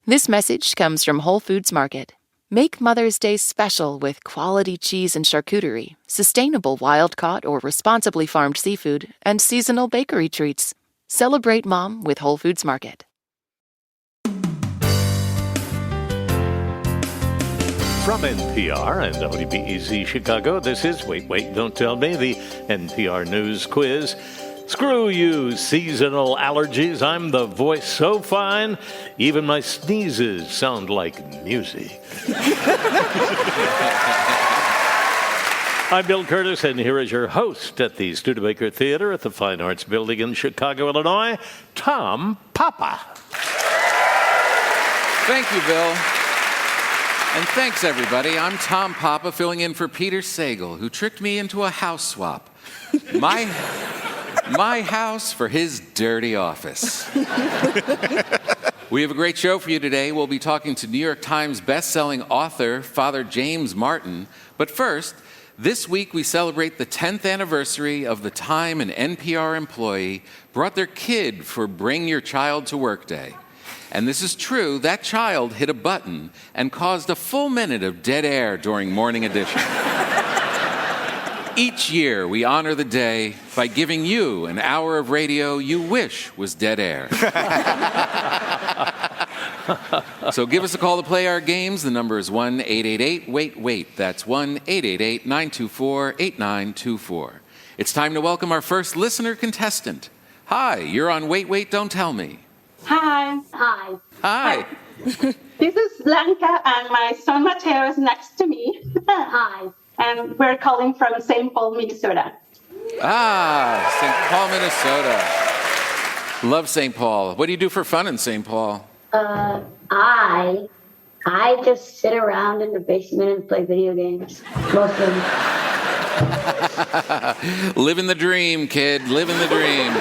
This message comes from Whole Foods Market. Make Mother's Day special with quality cheese and charcuterie, sustainable wild-caught or responsibly farmed seafood, and seasonal bakery treats. Celebrate Mom with Whole Foods Market. From NPR and WBEZ Chicago, this is Wait, Don't Tell Me, the NPR News Quiz. Screw you, seasonal allergies. I'm the voice so fine, even my sneezes sound like music. I'm Bill Curtis, and here is your host at the Studebaker Theater at the Fine Arts Building in Chicago, Illinois, Tom Papa. Thank you, Bill. And thanks, everybody. I'm Tom Papa, filling in for Peter Sagal, who tricked me into a house swap. My house for his dirty office. We have a great show for you today. We'll be talking to New York Times best-selling author, Father James Martin. But first, this week we celebrate the 10th anniversary of the time an NPR employee brought their kid for Bring Your Child to Work Day. And this is true, that child hit a button and caused a full minute of dead air during Morning Edition. Each year, we honor the day by giving you an hour of radio you wish was dead air. So give us a call to play our games. The number is 1-888-WAIT-WAIT. That's 1-888-924-8924. It's time to welcome our first listener contestant. Hi, you're on Wait, Don't Tell Me. Hi. Hi. This is Blanca, and my son Mateo is next to me. Hi. And we're calling from St. Paul, Minnesota. St. Paul, Minnesota. Love St. Paul. What do you do for fun in St. Paul? I just sit around in the basement and play video games. Mostly. Living the dream, kid. Living the dream.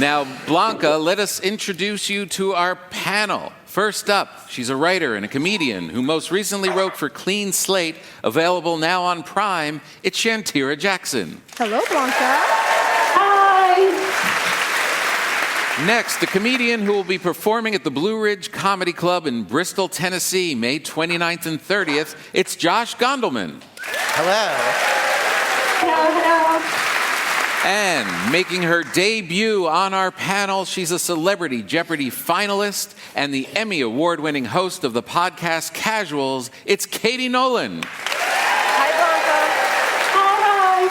Now, Blanca, let us introduce you to our panel. First up, she's a writer and a comedian who most recently wrote for Clean Slate, available now on Prime. It's Shantira Jackson. Hello, Blanca. Hi. Next, a comedian who will be performing at the Blue Ridge Comedy Club in Bristol, Tennessee, May 29th and 30th. It's Josh Gondelman. Hello. Hello. And making her debut on our panel, she's a Celebrity Jeopardy finalist and the Emmy Award-winning host of the podcast Casuals. It's Katie Nolan. Hi, Hi.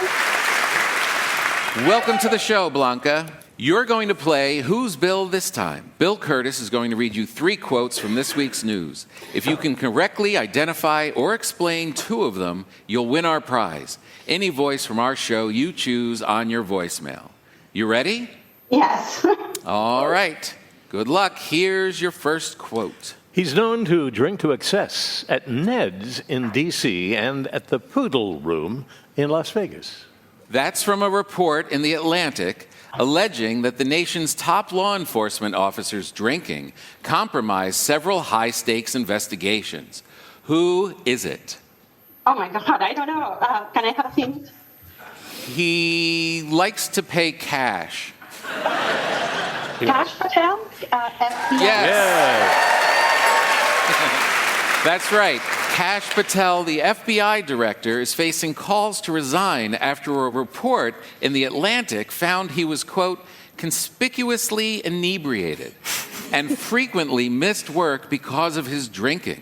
Blanca. Welcome to the show, Blanca. You're going to play Who's Bill this time. Bill Curtis is going to read you 3 quotes from this week's news. If you can correctly identify or explain 2 of them, you'll win our prize. Any voice from our show you choose on your voicemail. You ready? Yes. All right. Good luck. Here's your first quote. He's known to drink to excess at Ned's in D.C. and at the Poodle Room in Las Vegas. That's from a report in The Atlantic alleging that the nation's top law enforcement officers' drinking compromised several high-stakes investigations. Who is it? Oh, my God. I don't know. Can I have a hint? He likes to pay cash. Cash Patel? FBI? Yes. That's right. Kash Patel, the FBI director, is facing calls to resign after a report in The Atlantic found he was, quote, conspicuously inebriated and frequently missed work because of his drinking.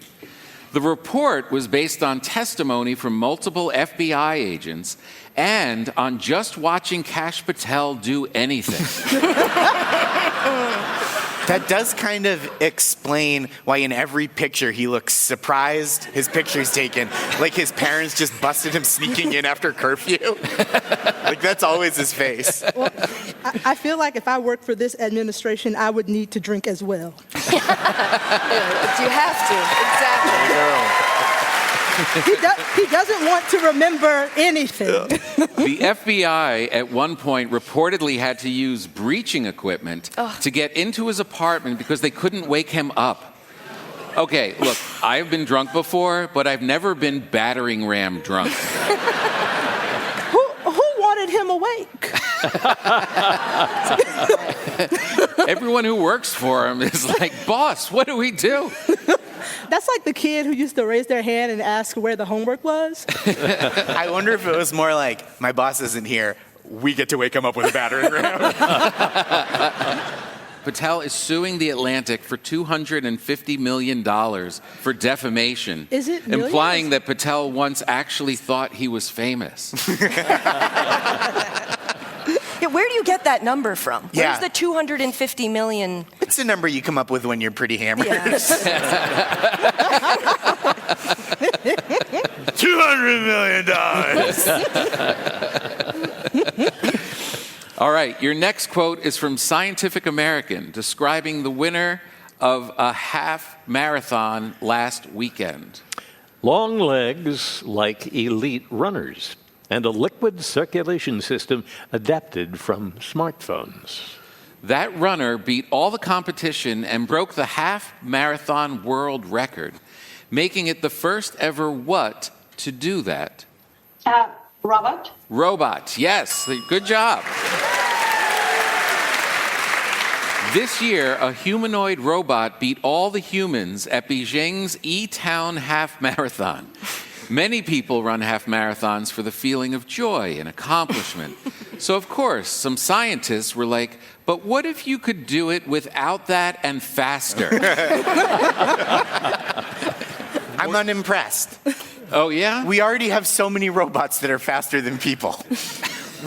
The report was based on testimony from multiple FBI agents and on just watching Kash Patel do anything. That does kind of explain why in every picture he looks surprised his picture's taken. Like his parents just busted him sneaking in after curfew. Like that's always his face. Well, I feel like if I worked for this administration, I would need to drink as well. You have to, exactly. He doesn't want to remember anything. The FBI at one point reportedly had to use breaching equipment to get into his apartment because they couldn't wake him up. Okay, look, I've been drunk before, but I've never been battering ram drunk. Who wanted him awake? Everyone who works for him is like, boss, what do we do? That's like the kid who used to raise their hand and ask where the homework was. I wonder if it was more like, my boss isn't here, we get to wake him up with a battering ram. Patel is suing The Atlantic for $250 million for defamation. Is it millions? Implying that Patel once actually thought he was famous. Yeah, where do you get that number from? Yeah. Where's the 250 million? It's a number you come up with when you're pretty hammered. Yeah. $200 million. All right, your next quote is from Scientific American, describing the winner of a half marathon last weekend. Long legs like elite runners, and a liquid circulation system adapted from smartphones. That runner beat all the competition and broke the half marathon world record, making it the first ever what to do that? Robot. Robot, yes, good job. This year, a humanoid robot beat all the humans at Beijing's E-Town Half Marathon. Many people run half marathons for the feeling of joy and accomplishment. So, of course, some scientists were like, but what if you could do it without that and faster? I'm unimpressed. Oh, yeah? We already have so many robots that are faster than people.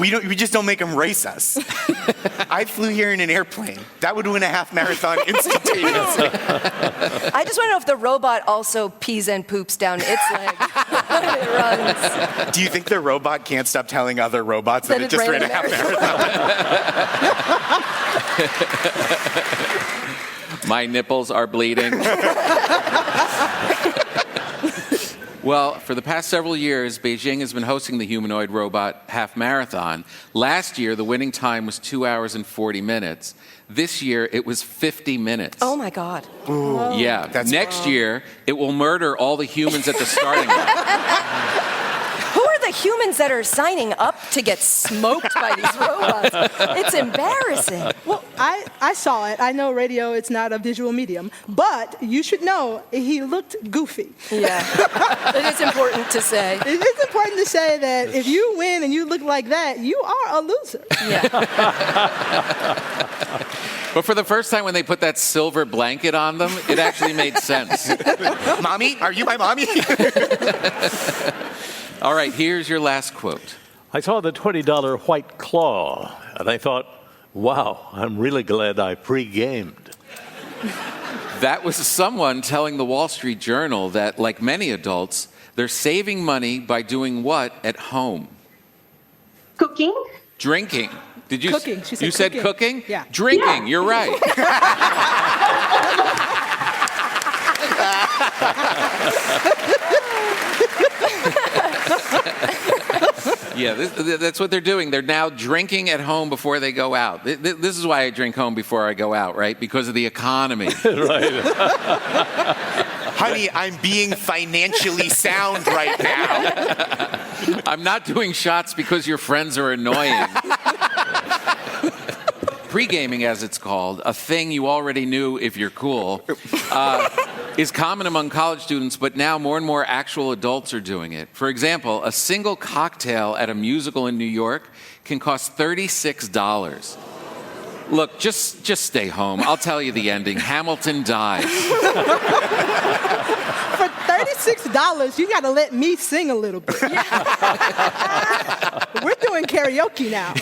We just don't make them race us. I flew here in an airplane. That would win a half marathon instantaneously. I just want to know if the robot also pees and poops down its leg when it runs. Do you think the robot can't stop telling other robots that it just ran a half marathon? My nipples are bleeding. Well, for the past several years, Beijing has been hosting the humanoid robot half marathon. Last year, the winning time was 2 hours and 40 minutes. This year, it was 50 minutes. Oh, my God. Ooh, yeah. Next year, it will murder all the humans at the starting line. Who are the humans that are signing up to get smoked by these robots? It's embarrassing. Well, I saw it. I know radio, it's not a visual medium. But you should know, he looked goofy. Yeah. It is important to say. It is important to say that if you win and you look like that, you are a loser. Yeah. But for the first time when they put that silver blanket on them, it actually made sense. Mommy, are you my mommy? All right, here's your last quote. I saw the $20 White Claw, and I thought, wow, I'm really glad I pre-gamed. That was someone telling the Wall Street Journal that, like many adults, they're saving money by doing what at home? Cooking. Drinking. Did you? Cooking. She said you said cooking. cooking? Yeah. Drinking. You're right. Yeah, that's what they're doing. They're now drinking at home before they go out. This is why I drink home before I go out, right? Because of the economy. Right. Honey, I'm being financially sound right now. I'm not doing shots because your friends are annoying. Pre-gaming, as it's called, a thing you already knew if you're cool, is common among college students, but now more and more actual adults are doing it. For example, a single cocktail at a musical in New York can cost $36. Look, just stay home. I'll tell you the ending. Hamilton dies. For $36, you got to let me sing a little bit. We're doing karaoke now.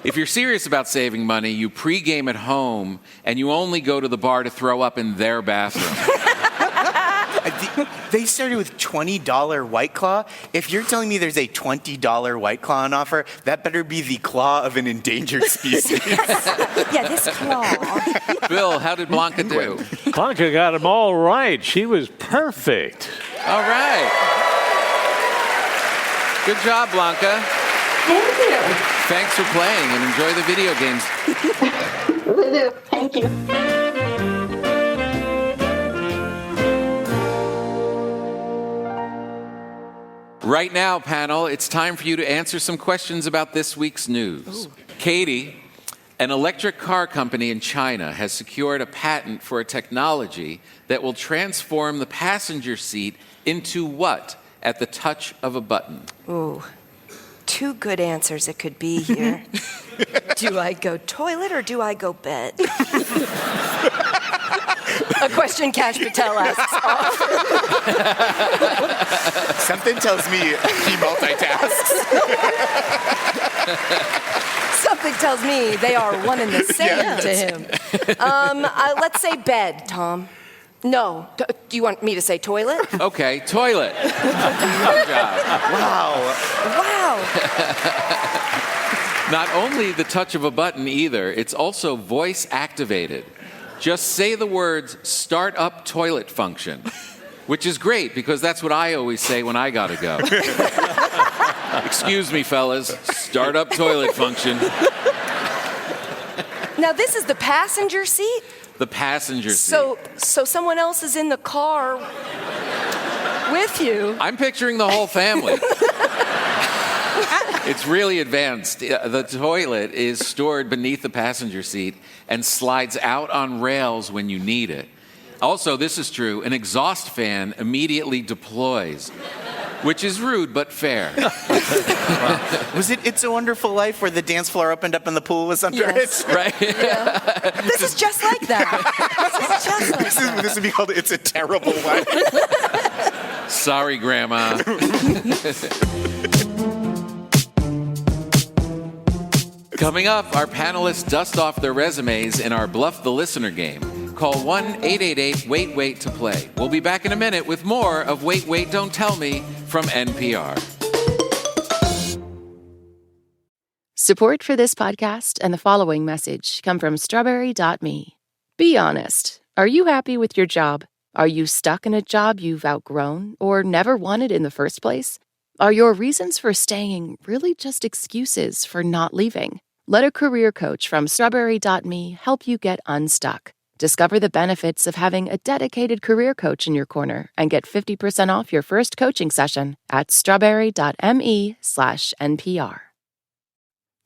If you're serious about saving money, you pre-game at home, and you only go to the bar to throw up in their bathroom. They started with $20 White Claw. If you're telling me there's a $20 White Claw on offer, that better be the claw of an endangered species. Yeah, this claw. Bill, how did Blanca do? Blanca got them all right. She was perfect. All right. Good job, Blanca. Thank you. Thanks for playing and enjoy the video games. Will do. Thank you. Right now, panel, it's time for you to answer some questions about this week's news. Ooh. Katie, an electric car company in China has secured a patent for a technology that will transform the passenger seat into what at the touch of a button? Ooh, two good answers it could be here. Do I go toilet or do I go bed? A question Kash Patel asks often. Something tells me he multitasks. Something tells me they are one and the same to him. Let's say bed, Tom. No. Do you want me to say toilet? Okay, toilet. Good job. Wow. Not only the touch of a button either, it's also voice activated. Just say the words "start up toilet function," which is great because that's what I always say when I gotta go. Excuse me, fellas, start up toilet function. Now this is the passenger seat? The passenger seat. So someone else is in the car with you. I'm picturing the whole family. It's really advanced. The toilet is stored beneath the passenger seat and slides out on rails when you need it. Also, this is true, an exhaust fan immediately deploys, which is rude but fair. Wow. Was it It's a Wonderful Life where the dance floor opened up and the pool was under it? Right? Yeah. This is just like that. This would be called It's a Terrible Life. Sorry, Grandma. Coming up, our panelists dust off their resumes in our Bluff the Listener game. Call 1-888-WAIT-WAIT to play. We'll be back in a minute with more of Wait, Wait, Don't Tell Me from NPR. Support for this podcast and the following message come from Strawberry.me. Be honest. Are you happy with your job? Are you stuck in a job you've outgrown or never wanted in the first place? Are your reasons for staying really just excuses for not leaving? Let a career coach from Strawberry.me help you get unstuck. Discover the benefits of having a dedicated career coach in your corner and get 50% off your first coaching session at strawberry.me/NPR.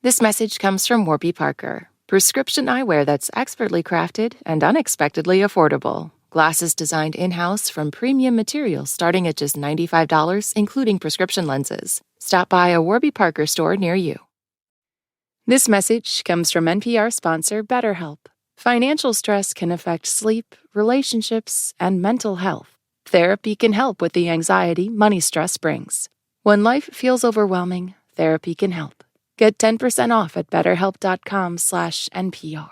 This message comes from Warby Parker, prescription eyewear that's expertly crafted and unexpectedly affordable. Glasses designed in-house from premium materials starting at just $95, including prescription lenses. Stop by a Warby Parker store near you. This message comes from NPR sponsor BetterHelp. Financial stress can affect sleep, relationships, and mental health. Therapy can help with the anxiety money stress brings. When life feels overwhelming, therapy can help. Get 10% off at betterhelp.com/NPR.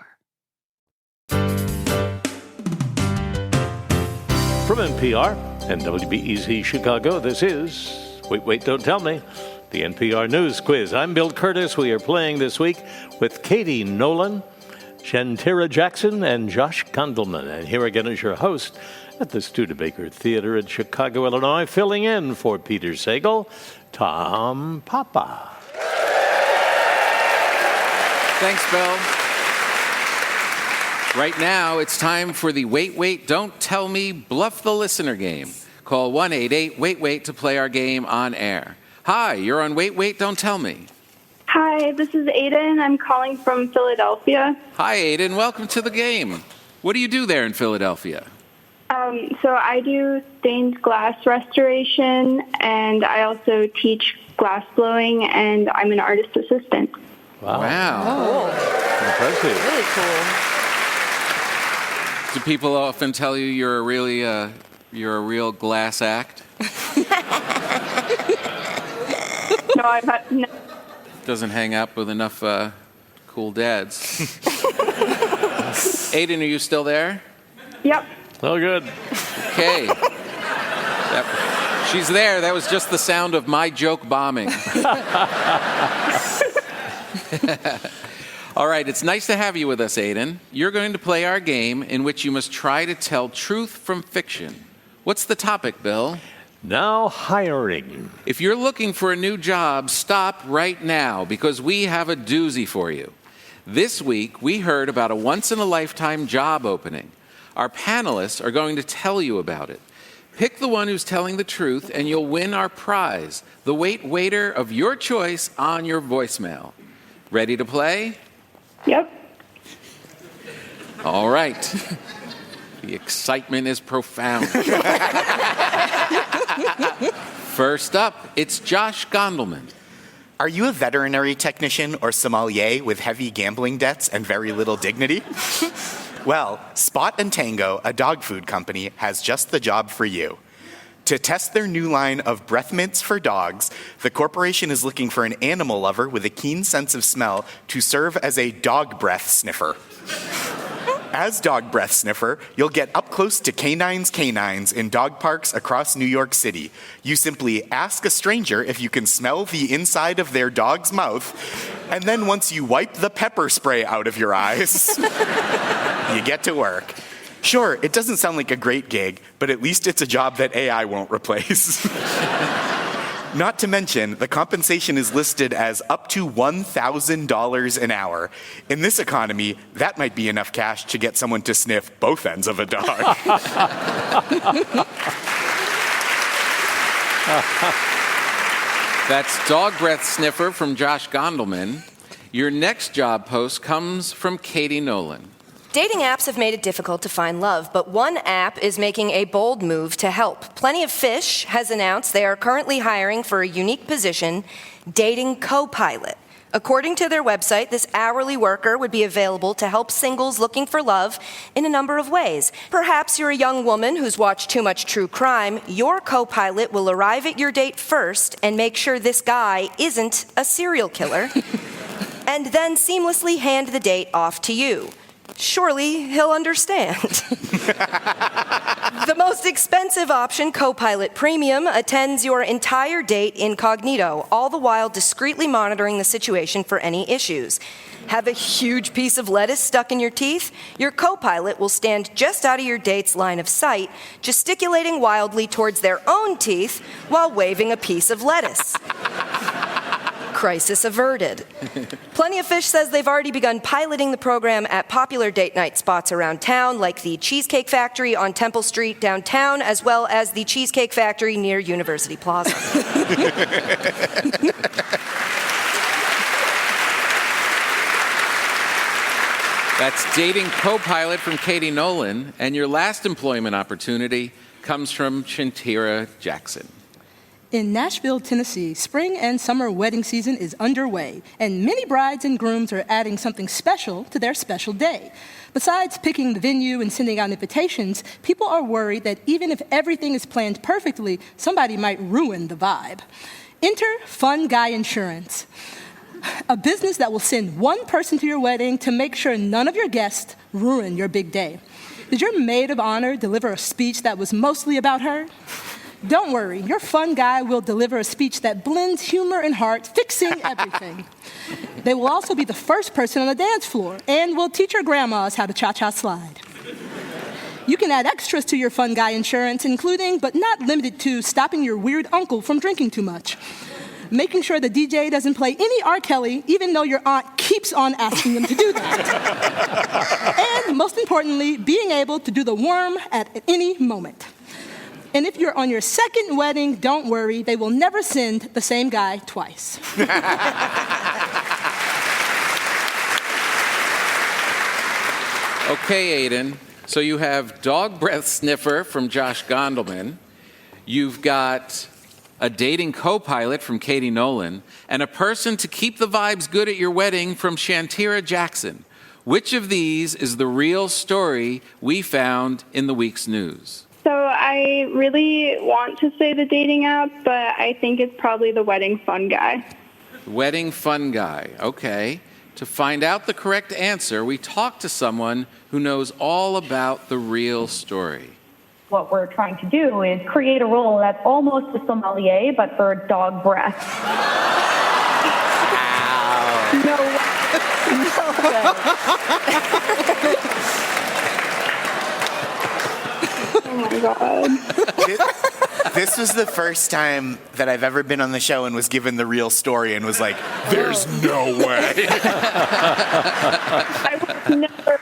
From NPR and WBEZ Chicago, this is Wait, Wait, Don't Tell Me, the NPR News Quiz. I'm Bill Curtis. We are playing this week with Katie Nolan, Shantira Jackson, and Josh Gondelman. And here again is your host at the Studebaker Theater in Chicago, Illinois, filling in for Peter Sagal, Tom Papa. Thanks, Bill. Right now, it's time for the Wait, Wait, Don't Tell Me Bluff the Listener game. Call 1-888-WAIT-WAIT to play our game on air. Hi, you're on Wait, Wait, Don't Tell Me. Hi, this is Aiden. I'm calling from Philadelphia. Hi, Aiden. Welcome to the game. What do you do there in Philadelphia? So I do stained glass restoration, and I also teach glass blowing, and I'm an artist assistant. Wow. Oh. Impressive. Really cool. Do people often tell you you're a real glass act? No. Doesn't hang up with enough cool dads. Aiden, are you still there? Yep. Oh, good. Okay. She's there. That was just the sound of my joke bombing. All right, it's nice to have you with us, Aiden. You're going to play our game in which you must try to tell truth from fiction. What's the topic, Bill? Now hiring. If you're looking for a new job, stop right now because we have a doozy for you. This week, we heard about a once-in-a-lifetime job opening. Our panelists are going to tell you about it. Pick the one who's telling the truth, and you'll win our prize, the waiter of your choice on your voicemail. Ready to play? Yep. All right. The excitement is profound. First up, it's Josh Gondelman. Are you a veterinary technician or sommelier with heavy gambling debts and very little dignity? Well, Spot and Tango, a dog food company, has just the job for you. To test their new line of breath mints for dogs, the corporation is looking for an animal lover with a keen sense of smell to serve as a dog breath sniffer. As dog breath sniffer, you'll get up close to canines in dog parks across New York City. You simply ask a stranger if you can smell the inside of their dog's mouth, and then once you wipe the pepper spray out of your eyes, you get to work. Sure, it doesn't sound like a great gig, but at least it's a job that AI won't replace. Not to mention, the compensation is listed as up to $1,000 an hour. In this economy, that might be enough cash to get someone to sniff both ends of a dog. That's Dog Breath Sniffer from Josh Gondelman. Your next job post comes from Katie Nolan. Dating apps have made it difficult to find love, but one app is making a bold move to help. Plenty of Fish has announced they are currently hiring for a unique position, dating co-pilot. According to their website, this hourly worker would be available to help singles looking for love in a number of ways. Perhaps you're a young woman who's watched too much true crime. Your co-pilot will arrive at your date first and make sure this guy isn't a serial killer, and then seamlessly hand the date off to you. Surely he'll understand. The most expensive option, Copilot Premium, attends your entire date incognito, all the while discreetly monitoring the situation for any issues. Have a huge piece of lettuce stuck in your teeth? Your co-pilot will stand just out of your date's line of sight, gesticulating wildly towards their own teeth while waving a piece of lettuce. Crisis averted. Plenty of Fish says they've already begun piloting the program at popular date night spots around town, like the Cheesecake Factory on Temple Street downtown, as well as the Cheesecake Factory near University Plaza. That's Dating Co-Pilot from Katie Nolan, and your last employment opportunity comes from Shantira Jackson. In Nashville, Tennessee, spring and summer wedding season is underway, and many brides and grooms are adding something special to their special day. Besides picking the venue and sending out invitations, people are worried that even if everything is planned perfectly, somebody might ruin the vibe. Enter Fun Guy Insurance, a business that will send one person to your wedding to make sure none of your guests ruin your big day. Did your maid of honor deliver a speech that was mostly about her? Don't worry, your fun guy will deliver a speech that blends humor and heart, fixing everything. They will also be the first person on the dance floor and will teach your grandmas how to cha-cha slide. You can add extras to your fun guy insurance, including, but not limited to, stopping your weird uncle from drinking too much, making sure the DJ doesn't play any R. Kelly, even though your aunt keeps on asking him to do that. And most importantly, being able to do the worm at any moment. And if you're on your second wedding, don't worry, they will never send the same guy twice. Okay, Aiden. So you have Dog Breath Sniffer from Josh Gondelman. You've got a dating co-pilot from Katie Nolan, and a person to keep the vibes good at your wedding from Shantira Jackson. Which of these is the real story we found in the week's news? So I really want to say the dating app, but I think it's probably the wedding fun guy. Wedding fun guy. Okay. To find out the correct answer, we talked to someone who knows all about the real story. What we're trying to do is create a role that's almost a sommelier, but for dog breath. No way. Oh my God. This was the first time that I've ever been on the show and was given the real story and was like, there's no way. I would never.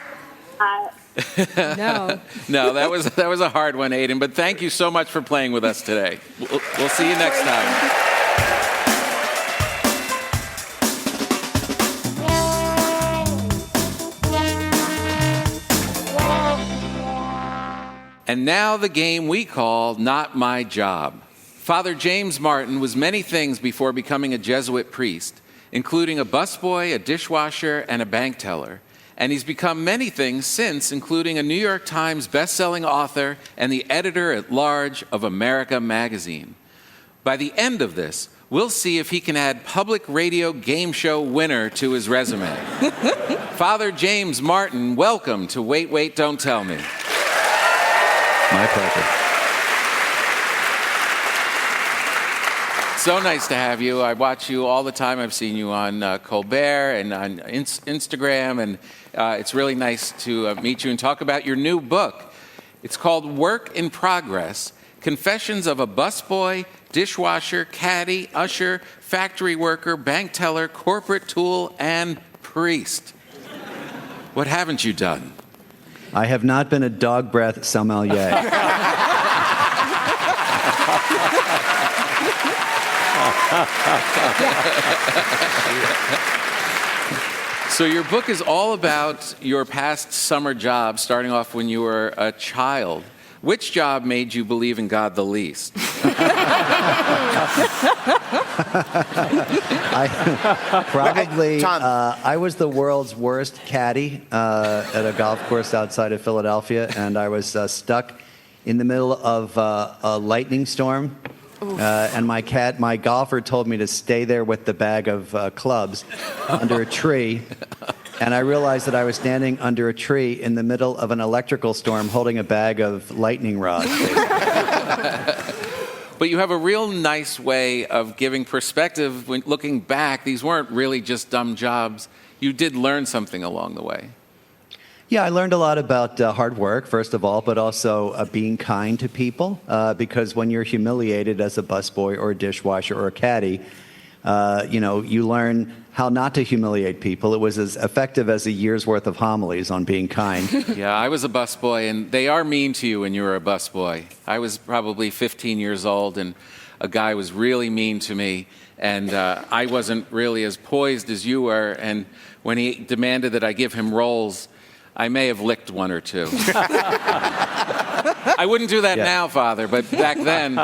No. No, that was a hard one, Aiden. But thank you so much for playing with us today. We'll see you next time. And now the game we call Not My Job. Father James Martin was many things before becoming a Jesuit priest, including a busboy, a dishwasher, and a bank teller. And he's become many things since, including a New York Times best-selling author and the editor-at-large of America magazine. By the end of this, we'll see if he can add public radio game show winner to his resume. Father James Martin, welcome to Wait, Wait, Don't Tell Me. My pleasure. So nice to have you. I watch you all the time. I've seen you on Colbert and on Instagram, and it's really nice to meet you and talk about your new book. It's called Work in Progress, Confessions of a Busboy, Dishwasher, Caddy, Usher, Factory Worker, Bank Teller, Corporate Tool, and Priest. What haven't you done? I have not been a dog breath sommelier. So your book is all about your past summer job, starting off when you were a child. Which job made you believe in God the least? I was the world's worst caddy at a golf course outside of Philadelphia, and I was stuck in the middle of a lightning storm. And my golfer told me to stay there with the bag of clubs under a tree. And I realized that I was standing under a tree in the middle of an electrical storm holding a bag of lightning rods. But you have a real nice way of giving perspective when looking back. These weren't really just dumb jobs. You did learn something along the way. Yeah, I learned a lot about hard work, first of all, but also being kind to people. Because when you're humiliated as a busboy or a dishwasher or a caddy, you learn how not to humiliate people. It was as effective as a year's worth of homilies on being kind. Yeah, I was a busboy, and they are mean to you when you were a busboy. I was probably 15 years old, and a guy was really mean to me, and I wasn't really as poised as you were, and when he demanded that I give him rolls, I may have licked one or two. I wouldn't do that now, Father, but back then...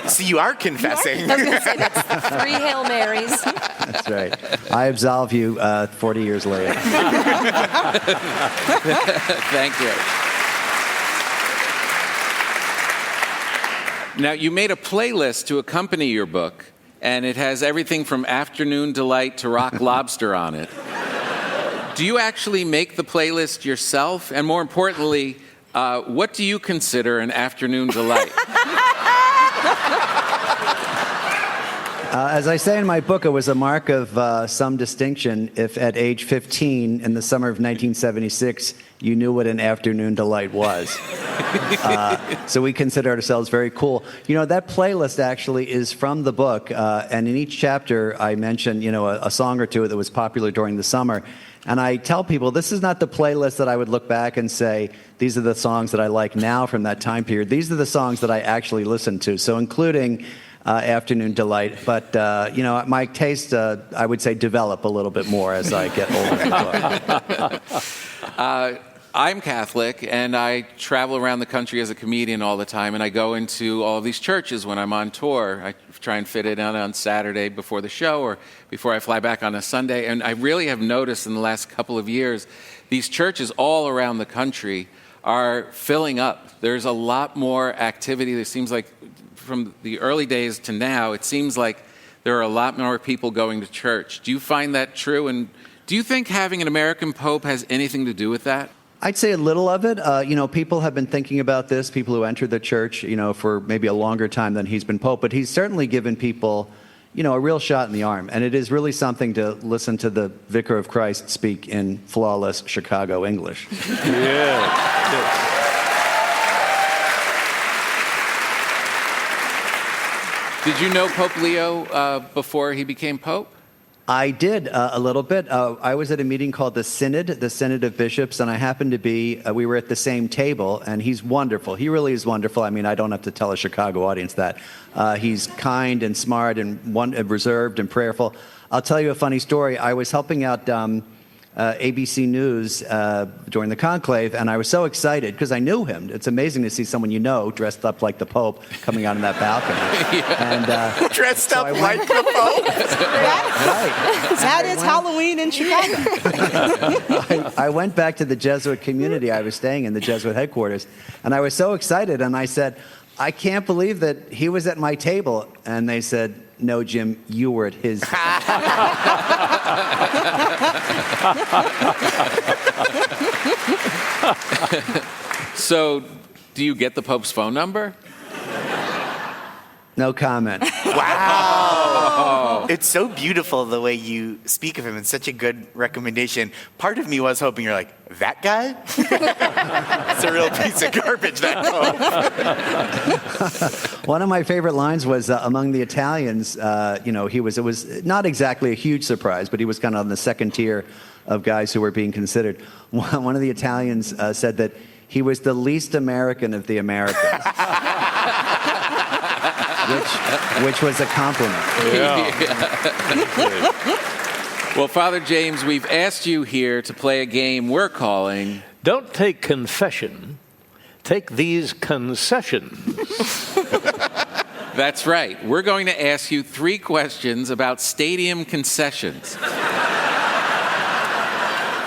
So you are confessing. I was going to say, that's 3 Hail Marys. That's right. I absolve you 40 years later. Thank you. Now, you made a playlist to accompany your book, and it has everything from Afternoon Delight to Rock Lobster on it. Do you actually make the playlist yourself? And more importantly, what do you consider an afternoon delight? As I say in my book, it was a mark of some distinction if at age 15 in the summer of 1976, you knew what an afternoon delight was. So we consider ourselves very cool. You know, that playlist actually is from the book, and in each chapter I mention, a song or two that was popular during the summer. And I tell people, this is not the playlist that I would look back and say, these are the songs that I like now from that time period. These are the songs that I actually listen to, so including Afternoon Delight. But, my taste, I would say, develop a little bit more as I get older. I'm Catholic, and I travel around the country as a comedian all the time, and I go into all of these churches when I'm on tour. I try and fit it in on Saturday before the show or before I fly back on a Sunday, and I really have noticed in the last couple of years, these churches all around the country are filling up. There's a lot more activity. It seems like from the early days to now, it seems like there are a lot more people going to church. Do you find that true? And do you think having an American Pope has anything to do with that? I'd say a little of it. People have been thinking about this, people who entered the church, for maybe a longer time than he's been Pope. But he's certainly given people, a real shot in the arm. And it is really something to listen to the Vicar of Christ speak in flawless Chicago English. Yeah. Did you know Pope Leo before he became Pope? I did a little bit. I was at a meeting called the Synod of Bishops, and I happened to be, we were at the same table, and he's wonderful. He really is wonderful. I mean, I don't have to tell a Chicago audience that. He's kind and smart and reserved and prayerful. I'll tell you a funny story. I was helping out ABC News during the conclave, and I was so excited because I knew him. It's amazing to see someone you know dressed up like the Pope coming out on that balcony. And, dressed up like the Pope? That is Halloween in Chicago. I went back to the Jesuit community I was staying in, the Jesuit headquarters, and I was so excited, and I said, I can't believe that he was at my table. And they said, no, Jim, you were at his table. So, do you get the Pope's phone number? No comment. Wow. It's so beautiful the way you speak of him. It's such a good recommendation. Part of me was hoping you're like, that guy? It's a real piece of garbage, that Pope. One of my favorite lines was among the Italians, it was not exactly a huge surprise, but he was kind of on the second tier of guys who were being considered. One of the Italians said that he was the least American of the Americans. Which was a compliment. Yeah. Well, Father James, we've asked you here to play a game we're calling... Don't take confession, take these concessions. That's right. We're going to ask you 3 questions about stadium concessions.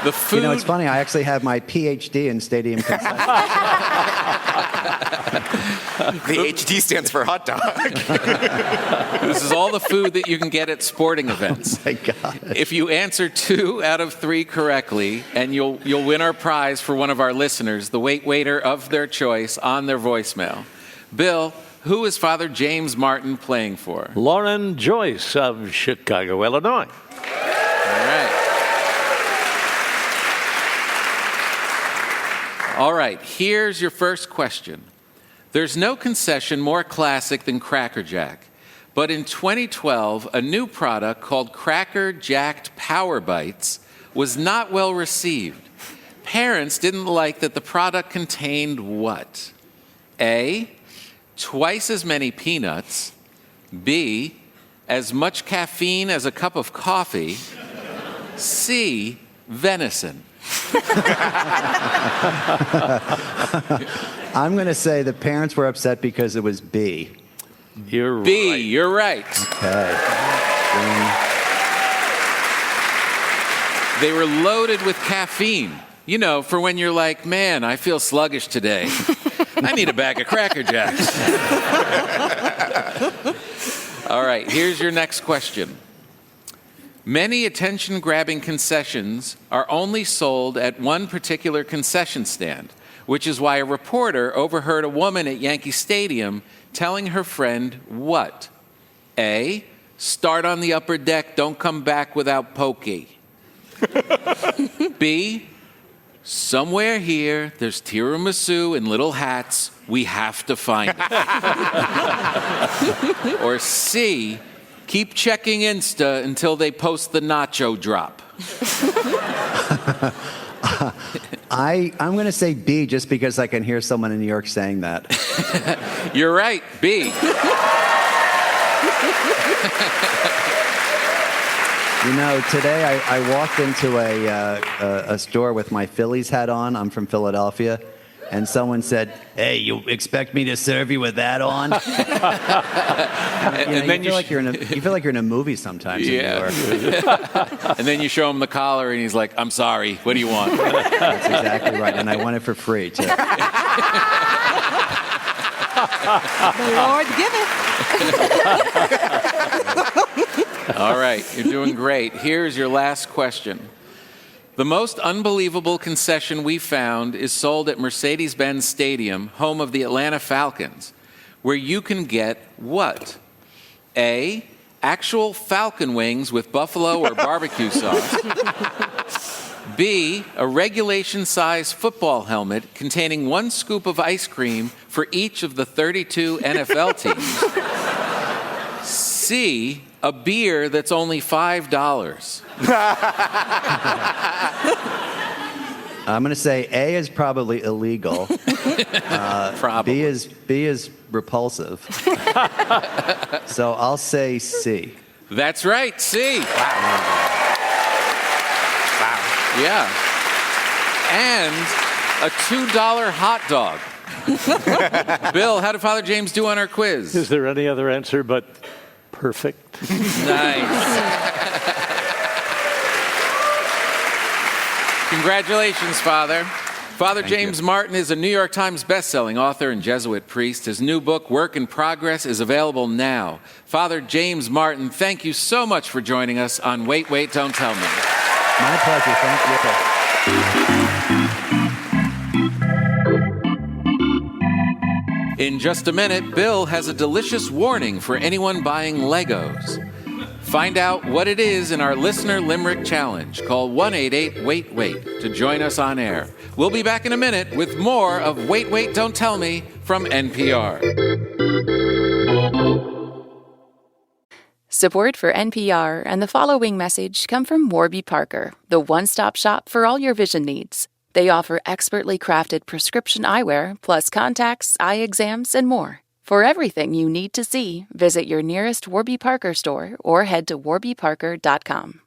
The food... You know, it's funny. I actually have my PhD in stadium concessions. The HD stands for hot dog. This is all the food that you can get at sporting events. Oh my God. If you answer 2 out of 3 correctly, and you'll win our prize for one of our listeners, the waiter of their choice on their voicemail. Bill, who is Father James Martin playing for? Lauren Joyce of Chicago, Illinois. All right, here's your first question. There's no concession more classic than Cracker Jack, but in 2012, a new product called Cracker Jacked Power Bites was not well received. Parents didn't like that the product contained what? A, twice as many peanuts. B, as much caffeine as a cup of coffee. C, venison. I'm going to say the parents were upset because it was B. You're B, right. you're right. Okay. They were loaded with caffeine. You know, for when you're like, man, I feel sluggish today. I need a bag of Cracker Jacks. All right, here's your next question. Many attention-grabbing concessions are only sold at one particular concession stand, which is why a reporter overheard a woman at Yankee Stadium telling her friend what? A, start on the upper deck, don't come back without pokey. B, somewhere here, there's tiramisu in little hats, we have to find it. Or C, keep checking Insta until they post the nacho drop. I'm going to say B just because I can hear someone in New York saying that. You're right, B. You know, today I walked into a store with my Phillies hat on. I'm from Philadelphia. And someone said, hey, you expect me to serve you with that on? You feel like you're in a movie sometimes in New York. And then you show him the collar, and he's like, I'm sorry, what do you want? That's exactly right, and I want it for free, too. The Lord give it. All right, you're doing great. Here's your last question. The most unbelievable concession we found is sold at Mercedes-Benz Stadium, home of the Atlanta Falcons, where you can get what? A, actual falcon wings with buffalo or barbecue sauce. B, a regulation-size football helmet containing 1 scoop of ice cream for each of the 32 NFL teams. C, a beer that's only $5? I'm going to say A is probably illegal. Probably. B is repulsive. So I'll say C. That's right, C. Wow. Yeah. And a $2 hot dog. Bill, how did Father James do on our quiz? Is there any other answer but perfect? Nice. Congratulations, Father. Father James Martin is a New York Times bestselling author and Jesuit priest. His new book, Work in Progress, is available now. Father James Martin, thank you so much for joining us on Wait, Wait, Don't Tell Me. My pleasure. Thank you. In just a minute, Bill has a delicious warning for anyone buying Legos. Find out what it is in our Listener Limerick Challenge. Call 1-888-WAIT-WAIT to join us on air. We'll be back in a minute with more of Wait, Wait, Don't Tell Me from NPR. Support for NPR and the following message come from Warby Parker, the one-stop shop for all your vision needs. They offer expertly crafted prescription eyewear, plus contacts, eye exams, and more. For everything you need to see, visit your nearest Warby Parker store or head to warbyparker.com.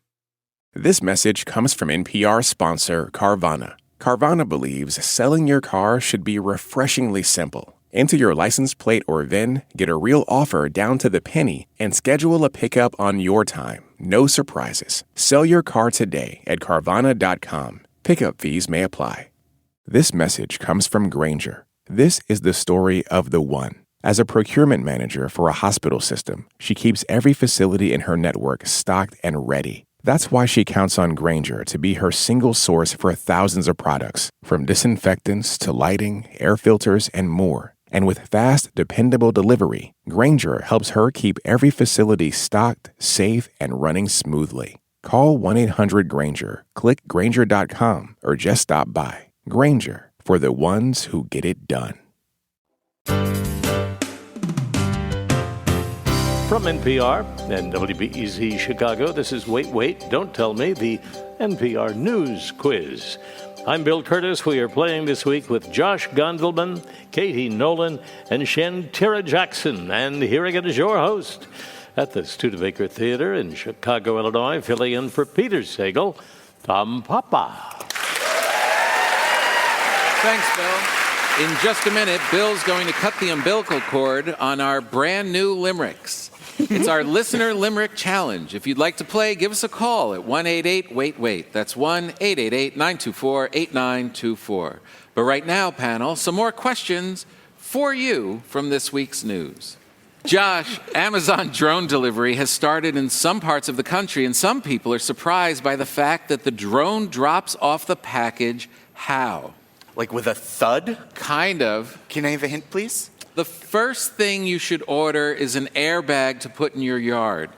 This message comes from NPR sponsor Carvana. Carvana believes selling your car should be refreshingly simple. Enter your license plate or VIN, get a real offer down to the penny, and schedule a pickup on your time. No surprises. Sell your car today at Carvana.com. Pickup fees may apply. This message comes from Grainger. This is the story of the one. As a procurement manager for a hospital system, she keeps every facility in her network stocked and ready. That's why she counts on Grainger to be her single source for thousands of products, from disinfectants to lighting, air filters, and more. And with fast, dependable delivery, Grainger helps her keep every facility stocked, safe, and running smoothly. Call 1-800-GRAINGER, click Grainger.com, or just stop by. Grainger, for the ones who get it done. From NPR and WBEZ Chicago, this is Wait, Wait, Don't Tell Me, the NPR News Quiz. I'm Bill Curtis. We are playing this week with Josh Gondelman, Katie Nolan, and Shantira Jackson. And here again is your host at the Studebaker Theater in Chicago, Illinois, filling in for Peter Sagal, Tom Papa. Thanks, Bill. In just a minute, Bill's going to cut the umbilical cord on our brand new limericks. It's our Listener Limerick Challenge. If you'd like to play, give us a call at 1-888-WAIT-WAIT. That's 1-888-924-8924. But right now, panel, some more questions for you from this week's news. Josh, Amazon drone delivery has started in some parts of the country, and some people are surprised by the fact that the drone drops off the package. How? Like with a thud? Kind of. Can I have a hint, please? The first thing you should order is an airbag to put in your yard.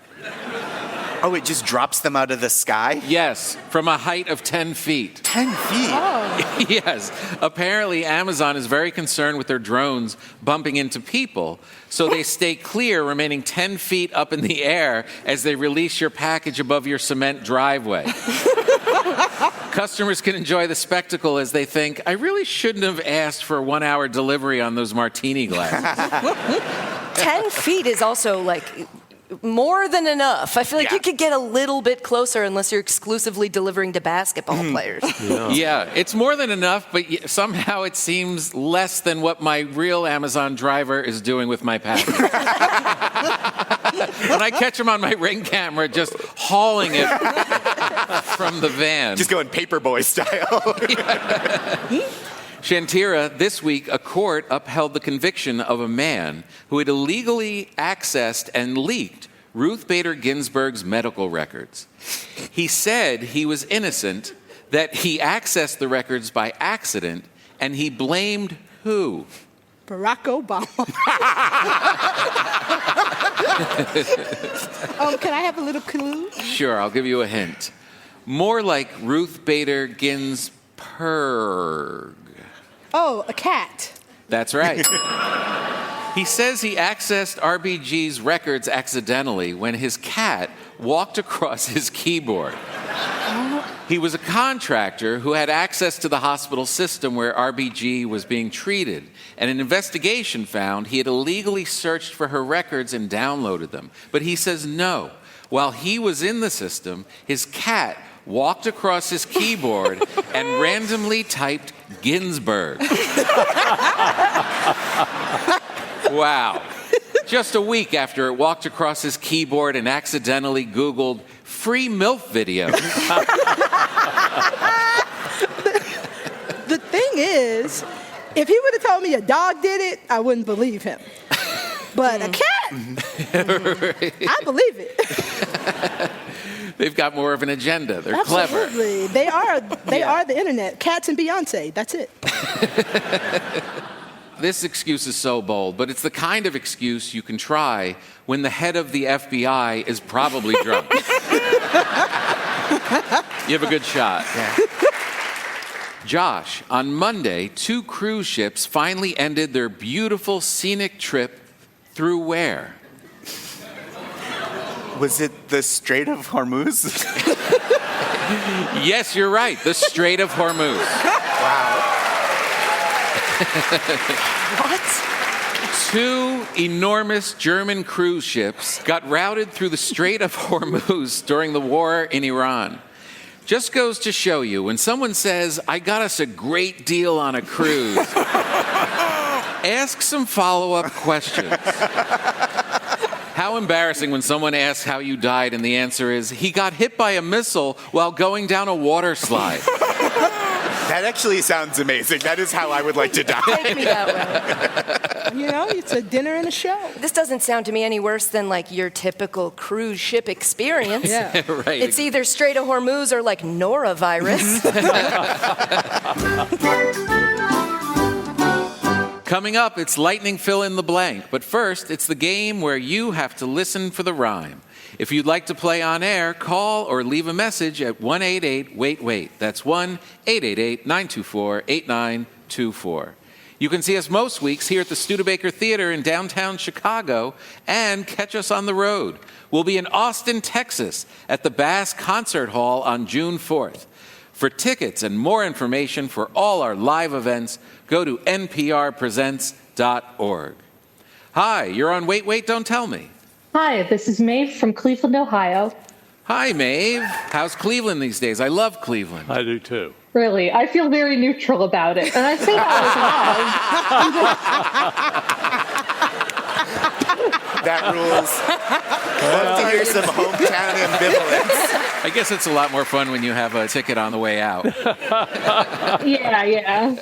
Oh, it just drops them out of the sky? Yes, from a height of 10 feet. 10 feet? Oh. Yes. Apparently, Amazon is very concerned with their drones bumping into people, so they stay clear, remaining 10 feet up in the air as they release your package above your cement driveway. Customers can enjoy the spectacle as they think, I really shouldn't have asked for a 1-hour delivery on those martini glasses. 10 feet is also like more than enough. I feel like you could get a little bit closer unless you're exclusively delivering to basketball players. Yeah, it's more than enough, but somehow it seems less than what my real Amazon driver is doing with my package. When I catch him on my Ring camera, just hauling it from the van. Just going paperboy style. Shantira, this week, a court upheld the conviction of a man who had illegally accessed and leaked Ruth Bader Ginsburg's medical records. He said he was innocent, that he accessed the records by accident, and he blamed who? Barack Obama. Can I have a little clue? Sure, I'll give you a hint. More like Ruth Bader Ginsburg. Oh, a cat. That's right. He says he accessed RBG's records accidentally when his cat walked across his keyboard. He was a contractor who had access to the hospital system where RBG was being treated, and an investigation found he had illegally searched for her records and downloaded them. But he says no. While he was in the system, his cat walked across his keyboard and randomly typed Ginsburg. Wow. Just a week after it walked across his keyboard and accidentally Googled free MILF videos. The thing is, if he would have told me a dog did it, I wouldn't believe him. But a cat, I believe it. They've got more of an agenda. They're Absolutely. clever. They are the internet. Cats and Beyonce. That's it. This excuse is so bold, but it's the kind of excuse you can try when the head of the FBI is probably drunk. You have a good shot. Yeah. Josh, on Monday, 2 cruise ships finally ended their beautiful scenic trip through where? Was it the Strait of Hormuz? Yes, you're right. The Strait of Hormuz. Wow. What? 2 enormous German cruise ships got routed through the Strait of Hormuz during the war in Iran. Just goes to show you, when someone says, I got us a great deal on a cruise, ask some follow-up questions. How embarrassing when someone asks how you died and the answer is, he got hit by a missile while going down a water slide. That actually sounds amazing. That is how I would like to die. Take me that way. You know, it's a dinner and a show. This doesn't sound to me any worse than like your typical cruise ship experience. Yeah. Right. It's either Strait of Hormuz or like norovirus. Coming up, it's lightning fill in the blank. But first, it's the game where you have to listen for the rhyme. If you'd like to play on air, call or leave a message at 1-888-WAIT-WAIT. That's 1-888-924-8924. You can see us most weeks here at the Studebaker Theater in downtown Chicago and catch us on the road. We'll be in Austin, Texas at the Bass Concert Hall on June 4th. For tickets and more information for all our live events, go to nprpresents.org. Hi, you're on Wait, Wait, Don't Tell Me. Hi, this is Maeve from Cleveland, Ohio. Hi, Maeve. How's Cleveland these days? I love Cleveland. I do too. Really, I feel very neutral about it. And I say that That rules. Love to hear some hometown ambivalence. I guess it's a lot more fun when you have a ticket on the way out. Yeah.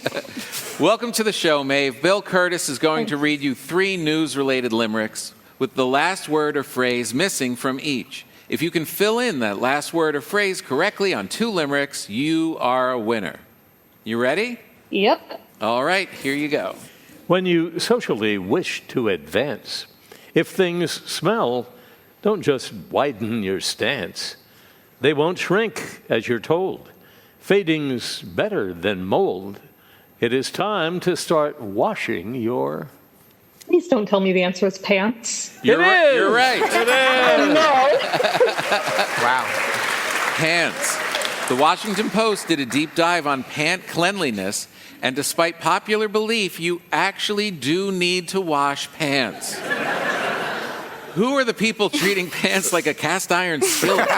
Welcome to the show, Maeve. Bill Curtis is going to read you 3 news-related limericks with the last word or phrase missing from each. If you can fill in that last word or phrase correctly on 2 limericks, you are a winner. You ready? Yep. All right, here you go. When you socially wish to advance, if things smell, don't just widen your stance. They won't shrink as you're told. Fading's better than mold. It is time to start washing your... Please don't tell me the answer is pants. You're right. You're right. It is. No. Wow. Pants. The Washington Post did a deep dive on pant cleanliness, and despite popular belief, you actually do need to wash pants. Who are the people treating pants like a cast iron skillet?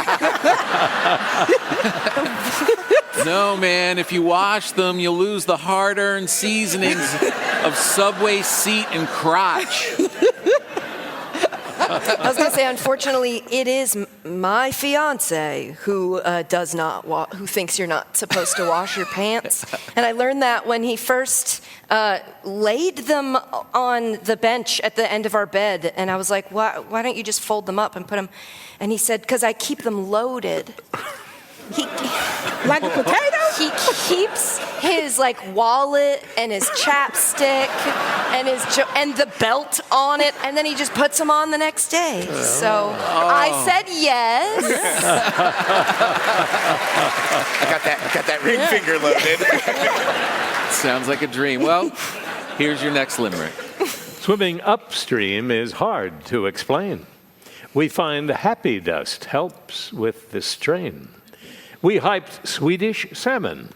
No, man, if you wash them, you'll lose the hard-earned seasonings of Subway seat and crotch. I was going to say, unfortunately, it is my fiance who who thinks you're not supposed to wash your pants. And I learned that when he first laid them on the bench at the end of our bed. And I was like, why don't you just fold them up and put them? And he said, because I keep them loaded. Like a potato? He keeps his wallet and his chapstick and the belt on it, and then he just puts them on the next day. So I said yes. I got that ring finger loaded. Sounds like a dream. Well, here's your next limerick. Swimming upstream is hard to explain. We find happy dust helps with the strain. We hyped Swedish salmon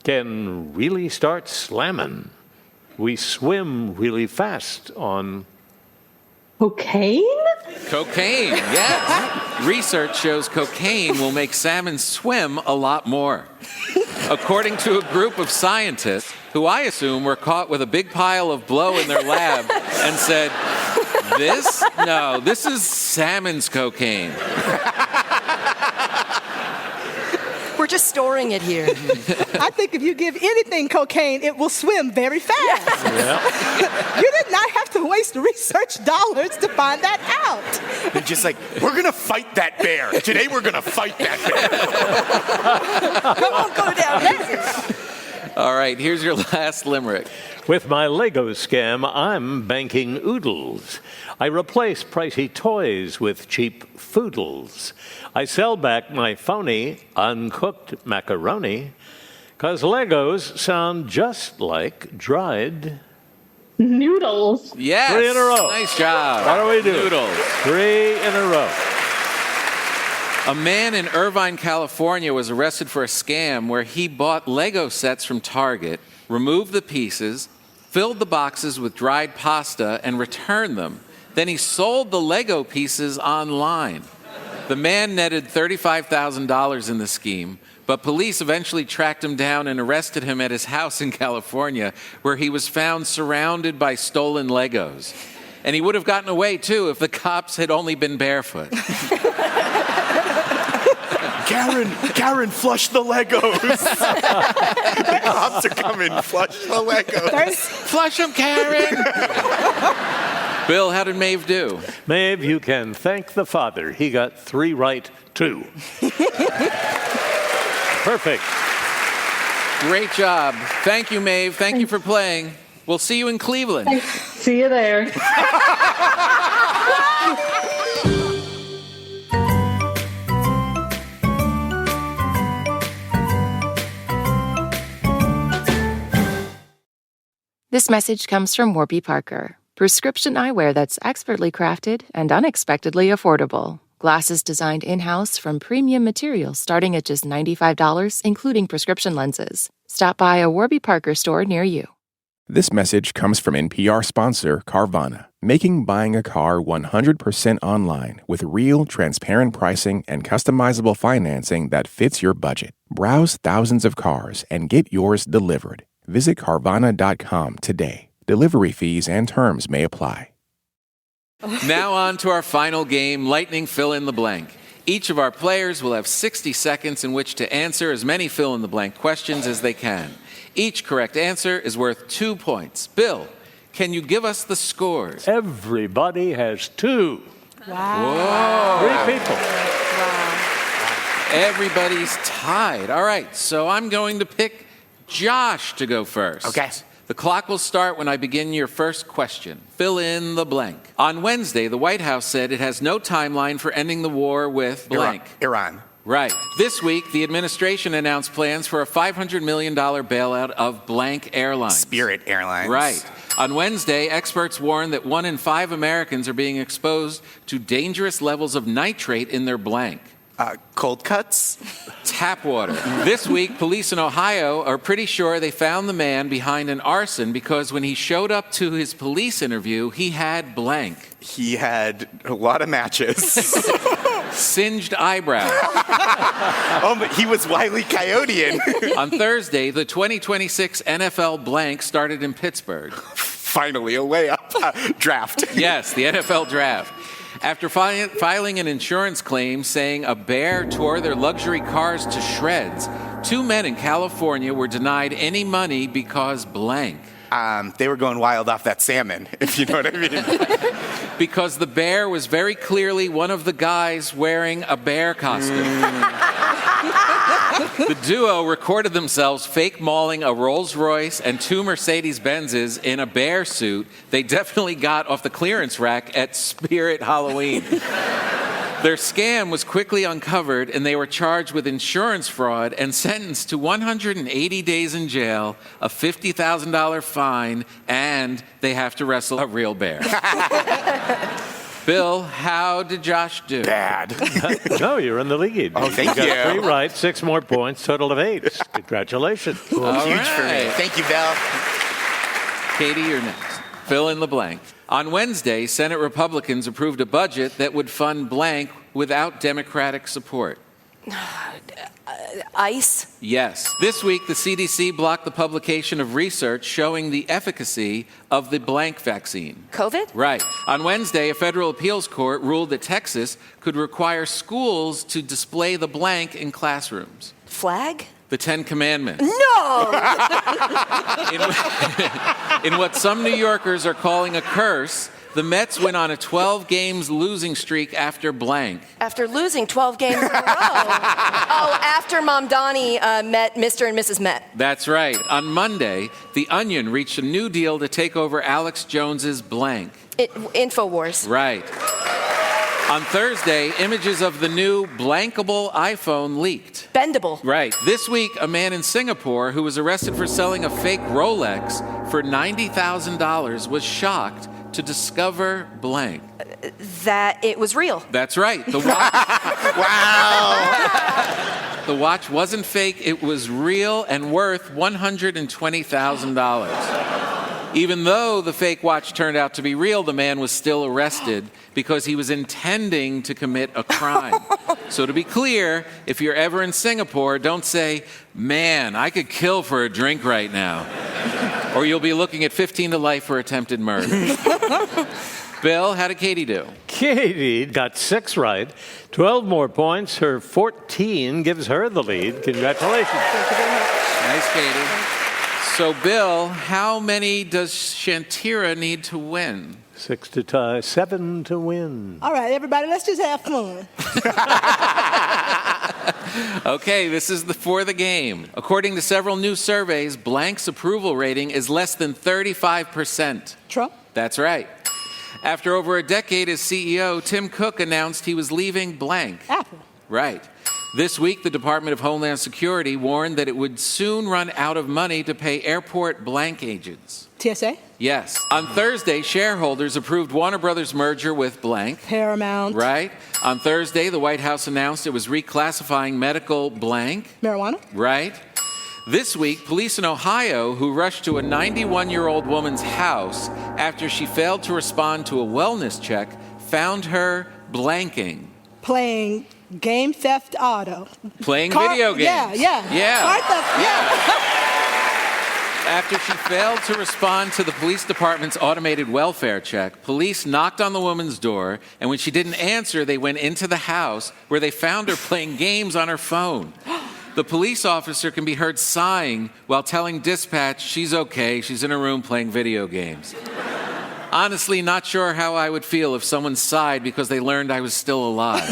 can really start slamming. We swim really fast on Cocaine? Cocaine, yes. Research shows cocaine will make salmon swim a lot more. According to a group of scientists, who I assume were caught with a big pile of blow in their lab and said, this is salmon's cocaine. We're just storing it here. I think if you give anything cocaine, it will swim very fast. Yeah. You did not have to waste research dollars to find that out. They're just like, we're going to fight that bear. Today we're going to fight that bear. Come on, go down. All right, here's your last limerick. With my Lego scam, I'm banking oodles. I replace pricey toys with cheap foodles. I sell back my phony, uncooked macaroni, 'cause Legos sound just like dried Noodles. Yes. 3 in a row. Nice job. What do we do? Noodles. 3 in a row. A man in Irvine, California was arrested for a scam where he bought Lego sets from Target, removed the pieces, filled the boxes with dried pasta, and returned them. Then he sold the Lego pieces online. The man netted $35,000 in the scheme, but police eventually tracked him down and arrested him at his house in California, where he was found surrounded by stolen Legos. And he would have gotten away, too, if the cops had only been barefoot. Karen, flush the Legos. The cops are coming. Flush the Legos. Flush them, Karen! Bill, how did Maeve do? Maeve, you can thank the father. He got 3 right, too. Perfect. Great job. Thank you, Maeve. Thank you for playing. We'll see you in Cleveland. See you there. This message comes from Warby Parker. Prescription eyewear that's expertly crafted and unexpectedly affordable. Glasses designed in-house from premium materials starting at just $95, including prescription lenses. Stop by a Warby Parker store near you. This message comes from NPR sponsor Carvana, making buying a car 100% online with real, transparent pricing and customizable financing that fits your budget. Browse thousands of cars and get yours delivered. Visit Carvana.com today. Delivery fees and terms may apply. Now on to our final game, Lightning Fill in the Blank. Each of our players will have 60 seconds in which to answer as many fill-in-the-blank questions as they can. Each correct answer is worth 2 points. Bill, can you give us the scores? Everybody has 2. Whoa. 3 people. Everybody's tied. All right, so I'm going to pick Josh to go first. Okay. The clock will start when I begin your first question. Fill in the blank. On Wednesday, the White House said it has no timeline for ending the war with blank. Iran. Right. This week, the administration announced plans for a $500 million bailout of blank airlines. Spirit Airlines. Right. On Wednesday, experts warned that 1 in 5 Americans are being exposed to dangerous levels of nitrate in their blank. Cold cuts? Tap water. This week, police in Ohio are pretty sure they found the man behind an arson because when he showed up to his police interview, he had blank. He had a lot of matches. Singed eyebrows. Oh, but he was Wile E. Coyote-ing. On Thursday, the 2026 NFL blank started in Pittsburgh. Finally, a layup. Draft. Yes, the NFL draft. After filing an insurance claim saying a bear tore their luxury cars to shreds, 2 men in California were denied any money because blank. They were going wild off that salmon, if you know what I mean. Because the bear was very clearly one of the guys wearing a bear costume. The duo recorded themselves fake mauling a Rolls Royce and 2 Mercedes-Benzes in a bear suit they definitely got off the clearance rack at Spirit Halloween. Their scam was quickly uncovered, and they were charged with insurance fraud and sentenced to 180 days in jail, a $50,000 fine, and they have to wrestle a real bear. Bill, how did Josh do? Bad. No, you're in the lead. Oh, thank you. you. Got 3 right, 6 more points, total of 8. Congratulations. All Huge right. for me. Thank you, Bill. Katie, you're next. Fill in the blank. On Wednesday, Senate Republicans approved a budget that would fund blank without Democratic support. ICE? Yes. This week, the CDC blocked the publication of research showing the efficacy of the blank vaccine. COVID? Right. On Wednesday, a federal appeals court ruled that Texas could require schools to display the blank in classrooms. Flag? The 10 Commandments. No! In what some New Yorkers are calling a curse, the Mets went on a 12-games losing streak after blank. After losing 12 games in a row. Oh, after Mom Donnie met Mr. and Mrs. Met. That's right. On Monday, The Onion reached a new deal to take over Alex Jones's blank. InfoWars. Right. On Thursday, images of the new blankable iPhone leaked. Bendable. Right. This week, a man in Singapore who was arrested for selling a fake Rolex for $90,000 was shocked to discover blank. That it was real. That's right. The watch. Wow. The watch wasn't fake. It was real and worth $120,000. Even though the fake watch turned out to be real, the man was still arrested because he was intending to commit a crime. So to be clear, if you're ever in Singapore, don't say, "Man, I could kill for a drink right now." Or you'll be looking at 15 to life for attempted murder. Bill, how did Katie do? Katie got 6 right, 12 more points. Her 14 gives her the lead. Congratulations. Thank you very much. Nice, Katie. So, Bill, how many does Shantira need to win? 6 to tie, 7 to win. All right, everybody, let's just have fun. Okay, this is for the game. According to several new surveys, blank's approval rating is less than 35%. Trump? That's right. After over a decade as CEO, Tim Cook announced he was leaving blank. Apple. Right. This week, the Department of Homeland Security warned that it would soon run out of money to pay airport blank agents. TSA? Yes. On Thursday, shareholders approved Warner Brothers' merger with blank. Paramount. Right. On Thursday, the White House announced it was reclassifying medical blank. Marijuana? Right. This week, police in Ohio who rushed to a 91-year-old woman's house after she failed to respond to a wellness check found her blanking. Playing Game Theft Auto. Playing video games. Yeah. Car theft, After she failed to respond to the police department's automated welfare check, police knocked on the woman's door, and when she didn't answer, they went into the house where they found her playing games on her phone. The police officer can be heard sighing while telling dispatch she's okay, she's in a room playing video games. Honestly, not sure how I would feel if someone sighed because they learned I was still alive.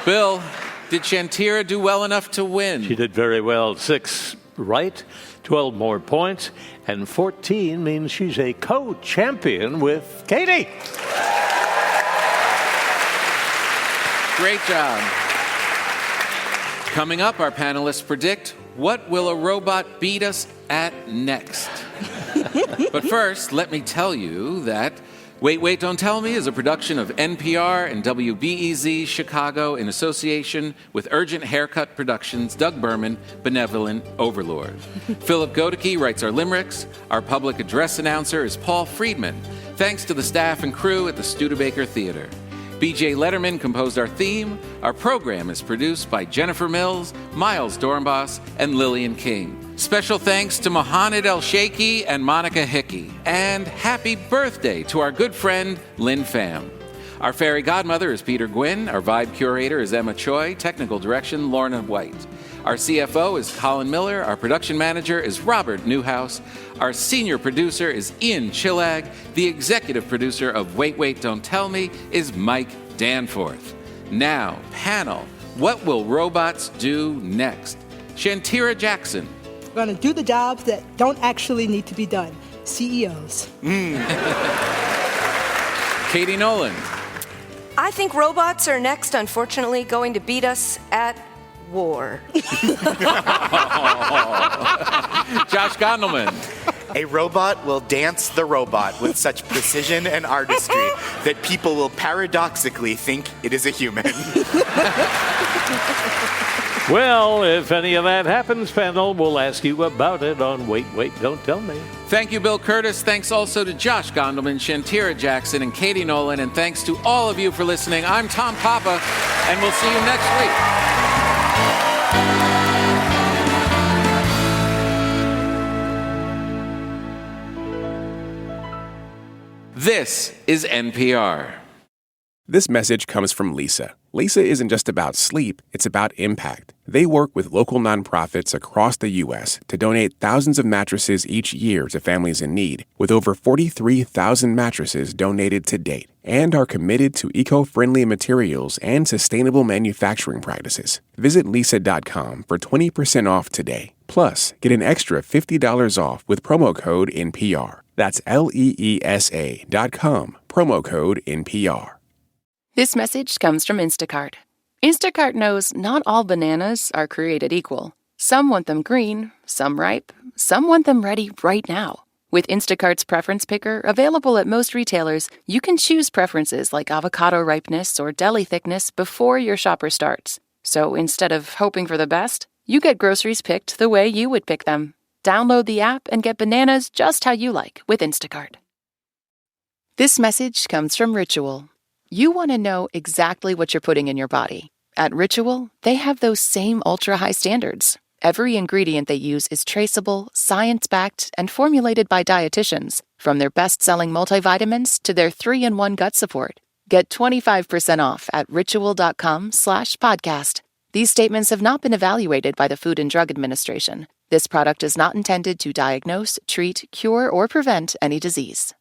Bill, did Shantira do well enough to win? She did very well. 6 right, 12 more points, and 14 means she's a co-champion with Katie. Great job. Coming up, our panelists predict, what will a robot beat us at next? But first, let me tell you that Wait, Wait, Don't Tell Me is a production of NPR and WBEZ Chicago in association with Urgent Haircut Productions, Doug Berman, Benevolent Overlord. Philip Godeke writes our limericks. Our public address announcer is Paul Friedman. Thanks to the staff and crew at the Studebaker Theater. B.J. Letterman composed our theme. Our program is produced by Jennifer Mills, Miles Dornbos, and Lillian King. Special thanks to Mohamed El Sheikhi and Monica Hickey. And happy birthday to our good friend, Lynn Pham. Our fairy godmother is Peter Gwynn. Our vibe curator is Emma Choi. Technical direction, Lorna White. Our CFO is Colin Miller. Our production manager is Robert Newhouse. Our senior producer is Ian Chillag. The executive producer of Wait, Wait, Don't Tell Me is Mike Danforth. Now, panel, what will robots do next? Shantira Jackson. We're going to do the jobs that don't actually need to be done. CEOs. Katie Nolan. I think robots are next, unfortunately, going to beat us at war. Josh Gondelman. A robot will dance the robot with such precision and artistry that people will paradoxically think it is a human. Well, if any of that happens, panel, we'll ask you about it on Wait, Wait, Don't Tell Me. Thank you, Bill Curtis. Thanks also to Josh Gondelman, Shantira Jackson, and Katie Nolan. And thanks to all of you for listening. I'm Tom Papa, and we'll see you next week. This is NPR. This message comes from Lisa. Lisa isn't just about sleep, it's about impact. They work with local nonprofits across the U.S. to donate thousands of mattresses each year to families in need, with over 43,000 mattresses donated to date, and are committed to eco-friendly materials and sustainable manufacturing practices. Visit lisa.com for 20% off today. Plus, get an extra $50 off with promo code NPR. That's LEESA.com, promo code NPR. This message comes from Instacart. Instacart knows not all bananas are created equal. Some want them green, some ripe, some want them ready right now. With Instacart's Preference Picker, available at most retailers, you can choose preferences like avocado ripeness or deli thickness before your shopper starts. So instead of hoping for the best, you get groceries picked the way you would pick them. Download the app and get bananas just how you like with Instacart. This message comes from Ritual. You want to know exactly what you're putting in your body. At Ritual, they have those same ultra-high standards. Every ingredient they use is traceable, science-backed, and formulated by dietitians, from their best-selling multivitamins to their 3-in-1 gut support. Get 25% off at ritual.com/podcast. These statements have not been evaluated by the Food and Drug Administration. This product is not intended to diagnose, treat, cure, or prevent any disease.